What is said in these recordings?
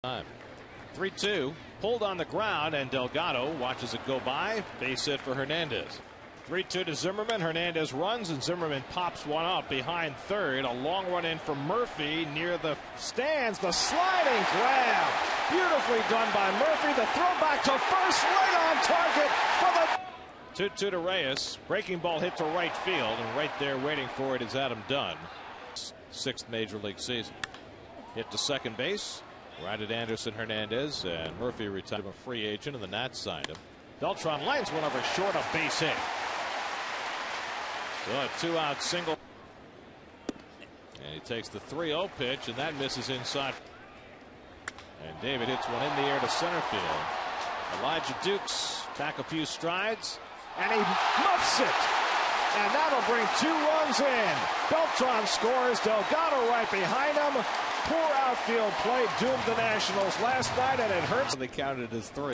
Time. 3-2, pulled on the ground, and Delgado watches it go by. Base hit for Hernandez. 3-2 to Zimmerman. Hernandez runs, and Zimmerman pops one up behind third. A long run in from Murphy near the stands. The sliding grab. Beautifully done by Murphy. The throw back to first, right on target for the 2-2 to Reyes. Breaking ball hit to right field, and right there waiting for it is Adam Dunn. Sixth major league season. Hit to second base. Right at Anderson Hernandez, and Murphy retired, a free agent, and the Nats signed him. Beltran lines one over short, a base hit. So a two-out single. And he takes the 3-0 pitch, and that misses inside. And David hits one in the air to center field. Elijah Dukes back a few strides, and he muffs it. And that'll bring 2 runs in. Beltran scores, Delgado right behind him. Poor outfield play doomed the Nationals last night, and it hurts. They counted as 3.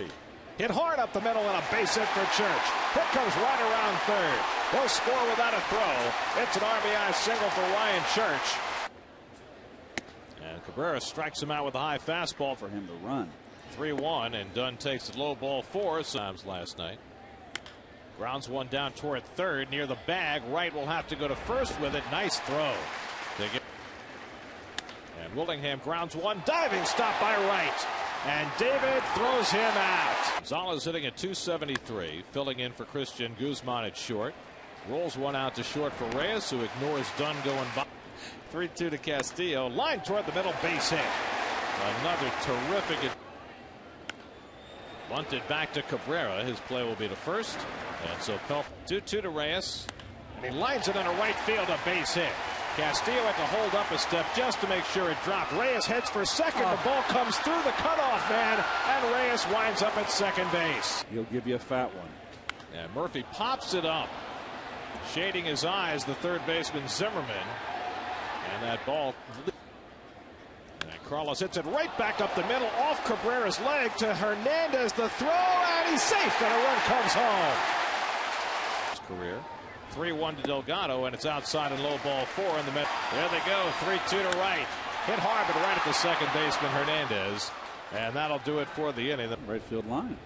Hit hard up the middle and a base hit for Church. Hit comes right around third. He'll score without a throw. It's an RBI single for Ryan Church. And Cabrera strikes him out with a high fastball for him to run. 3-1, and Dunn takes the low ball 4 times last night. Grounds one down toward third near the bag. Wright will have to go to first with it. Nice throw. And Willingham grounds one. Diving stop by Wright. And David throws him out. Gonzalez hitting at .273. Filling in for Christian Guzman at short. Rolls one out to short for Reyes, who ignores Dunn going by. 3-2 to Castillo. Line toward the middle, base hit. Another terrific. Bunted back to Cabrera. His play will be to first. And so 2-2 to Reyes. And he lines it into right field, a base hit. Castillo had to hold up a step just to make sure it dropped. Reyes heads for second. The ball comes through the cutoff man, and Reyes winds up at second base. He'll give you a fat one. And Murphy pops it up. Shading his eyes, the third baseman Zimmerman. And that ball. And Carlos hits it right back up the middle, off Cabrera's leg to Hernandez. The throw, and he's safe, and a run comes home. His career. 3-1 to Delgado, and it's outside and low ball 4 in the middle. There they go. 3-2 to Wright. Hit hard, but right at the second baseman Hernandez. And that'll do it for the inning. Right field line.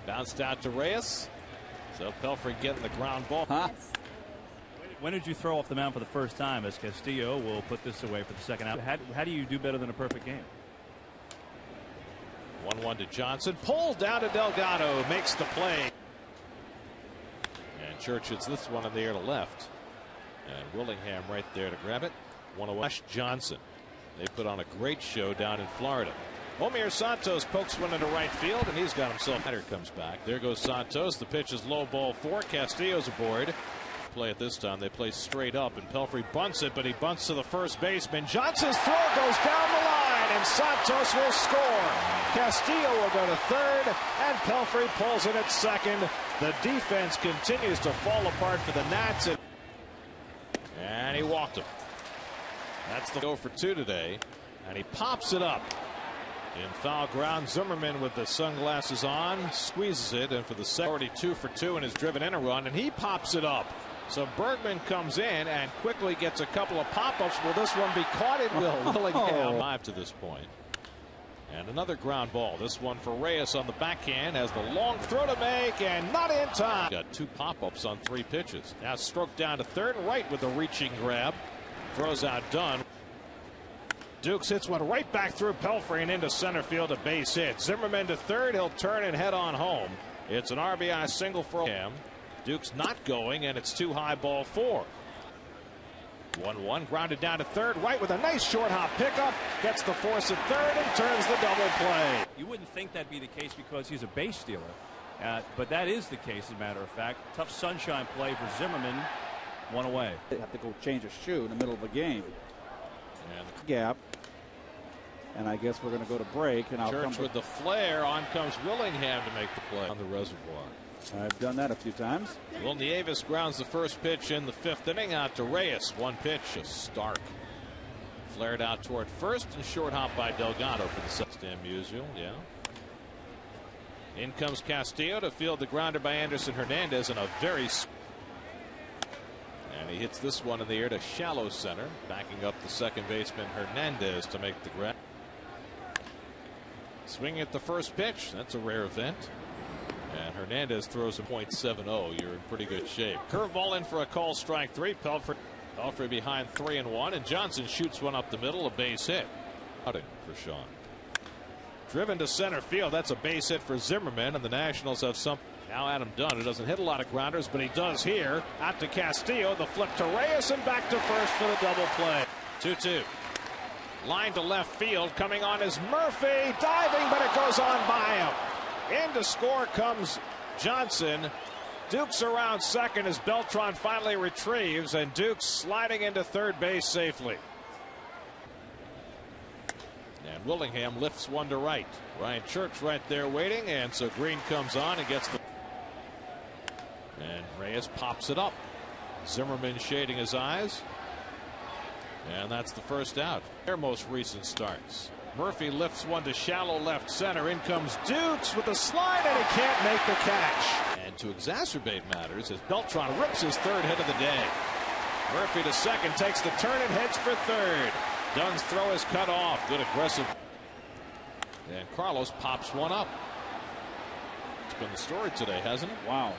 Bounced out to Reyes. So Pelfrey getting the ground ball. When did you throw off the mound for the first time, as Castillo will put this away for the second out? How do you do better than a perfect game? 1-1 to Johnson. Pulled down to Delgado. Makes the play. And Church hits this one in the air to left. And Willingham right there to grab it. One away. Johnson. They put on a great show down in Florida. Omir Santos pokes one into right field, and he's got himself. Header comes back. There goes Santos. The pitch is low ball 4. Castillo's aboard. Play it this time. They play straight up, and Pelfrey bunts it, but he bunts to the first baseman. Johnson's throw goes down the line, and Santos will score. Castillo will go to third, and Pelfrey pulls it at second. The defense continues to fall apart for the Nats. And he walked him. That's the go for 2 today, and he pops it up. In foul ground, Zimmerman with the sunglasses on squeezes it, and for the second, already 2 for 2 and has driven in a run, and he pops it up. So Bergman comes in and quickly gets a couple of pop-ups. Will this one be caught? It will. Willingham 5 to this point. And another ground ball. This one for Reyes on the backhand, has the long throw to make, and not in time. Got 2 pop-ups on 3 pitches. Now stroked down to third, right with the reaching grab. Throws out Dunn. Dukes hits one right back through Pelfrey and into center field, a base hit. Zimmerman to third. He'll turn and head on home. It's an RBI single for him. Dukes not going, and it's 2 high ball 4. 1-1 grounded down to third. Right with a nice short hop pickup. Gets the force at third and turns the double play. You wouldn't think that'd be the case because he's a base stealer. But that is the case, as a matter of fact. Tough sunshine play for Zimmerman. 1 away. They have to go change a shoe in the middle of a game. And the gap. And I guess we're going to go to break. And I'll Church with the flare. On comes Willingham to make the play on the reservoir. I've done that a few times. Will Nieves grounds the first pitch in the 5th inning out to Reyes. 1 pitch, a Stark. Flared out toward first and short hop by Delgado for the second. Stan Musial, yeah. In comes Castillo to field the grounder by Anderson Hernandez, and a very. And he hits this one in the air to shallow center, backing up the second baseman Hernandez to make the grab. Swinging at the first pitch. That's a rare event. And Hernandez throws a .70. You're in pretty good shape. Curveball in for a call, strike 3. Pelfrey behind 3-1, and Johnson shoots one up the middle, a base hit. Outing for Sean. Driven to center field. That's a base hit for Zimmerman, and the Nationals have some. Now Adam Dunn, who doesn't hit a lot of grounders, but he does here. Out to Castillo, the flip to Reyes, and back to first for the double play. 2-2. Line to left field. Coming on is Murphy, diving, but it goes on by him. In to score comes Johnson. Dukes around second as Beltran finally retrieves, and Dukes sliding into third base safely. And Willingham lifts one to right. Ryan Church right there waiting, and so Green comes on and gets the. And Reyes pops it up. Zimmerman shading his eyes. And that's the first out. Their most recent starts. Murphy lifts one to shallow left center. In comes Dukes with a slide, and he can't make the catch. And to exacerbate matters, as Beltran rips his third hit of the day. Murphy to second, takes the turn and heads for third. Dunn's throw is cut off. Good aggressive. And Carlos pops one up. It's been the story today, hasn't it? Wow.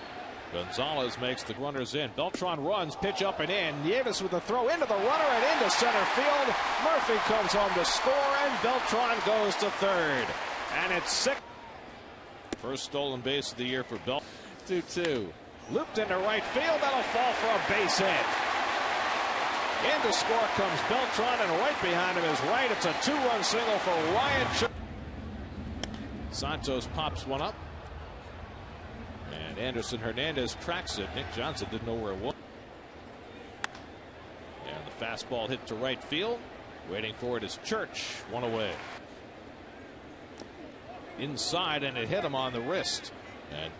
Gonzalez makes the runners in. Beltran runs, pitch up and in. Nieves with the throw into the runner and into center field. Murphy comes home to score, and Beltran goes to third. And it's 6. First stolen base of the year for Beltran. 2-2. Looped into right field. That'll fall for a base hit. In to score comes Beltran, and right behind him is Wright. It's a 2-run single for Ryan. Santos pops one up. And Anderson Hernandez tracks it. Nick Johnson didn't know where it was. And the fastball hit to right field. Waiting for it is Church. One away. Inside, and it hit him on the wrist. And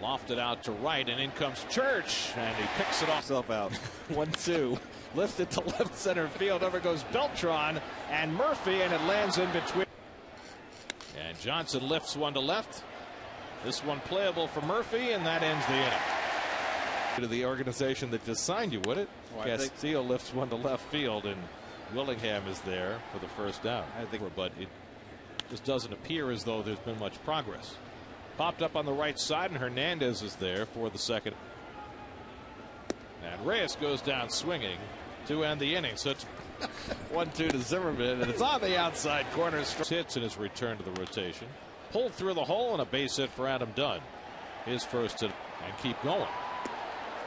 lofted out to right, and in comes Church, and he picks it off. Out. 1-2. Lifted to left center field. Over goes Beltran and Murphy, and it lands in between. And Johnson lifts one to left. This one playable for Murphy, and that ends the inning. To the organization that just signed you, would it? Well, Castillo lifts one to left field, and Willingham is there for the first out. But it just doesn't appear as though there's been much progress. Popped up on the right side, and Hernandez is there for the second. And Reyes goes down swinging to end the inning. So it's 1-2 to Zimmerman, and it's on the outside corner. Hits in his return to the rotation. Pulled through the hole, and a base hit for Adam Dunn. His first hit, and keep going.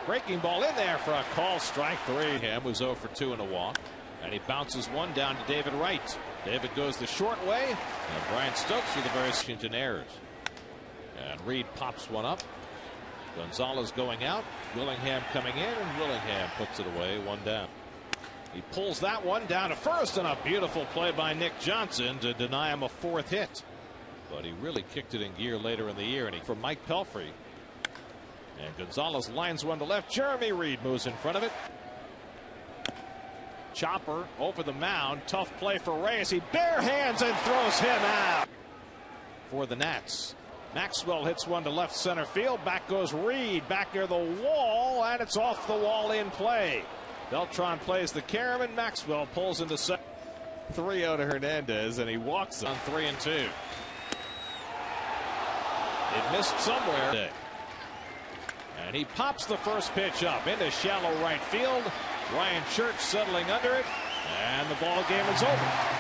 Breaking ball in there for a call, strike 3. Ham was 0 for 2 in a walk, and he bounces one down to David Wright. David goes the short way, and Brian Stokes with a very Washington errors. And Reed pops one up. Gonzalez going out. Willingham coming in, and Willingham puts it away, one down. He pulls that one down to first, and a beautiful play by Nick Johnson to deny him a fourth hit. But he really kicked it in gear later in the year, and from Mike Pelfrey. And Gonzalez lines one to left. Jeremy Reed moves in front of it. Chopper over the mound. Tough play for Reyes. He bare hands and throws him out for the Nats. Maxwell hits one to left center field. Back goes Reed, back near the wall, and it's off the wall in play. Beltran plays the carom, and Maxwell pulls into second. 3-0 to Hernandez, and he walks on 3-2. It missed somewhere. And he pops the first pitch up into shallow right field. Ryan Church settling under it, and the ball game is over.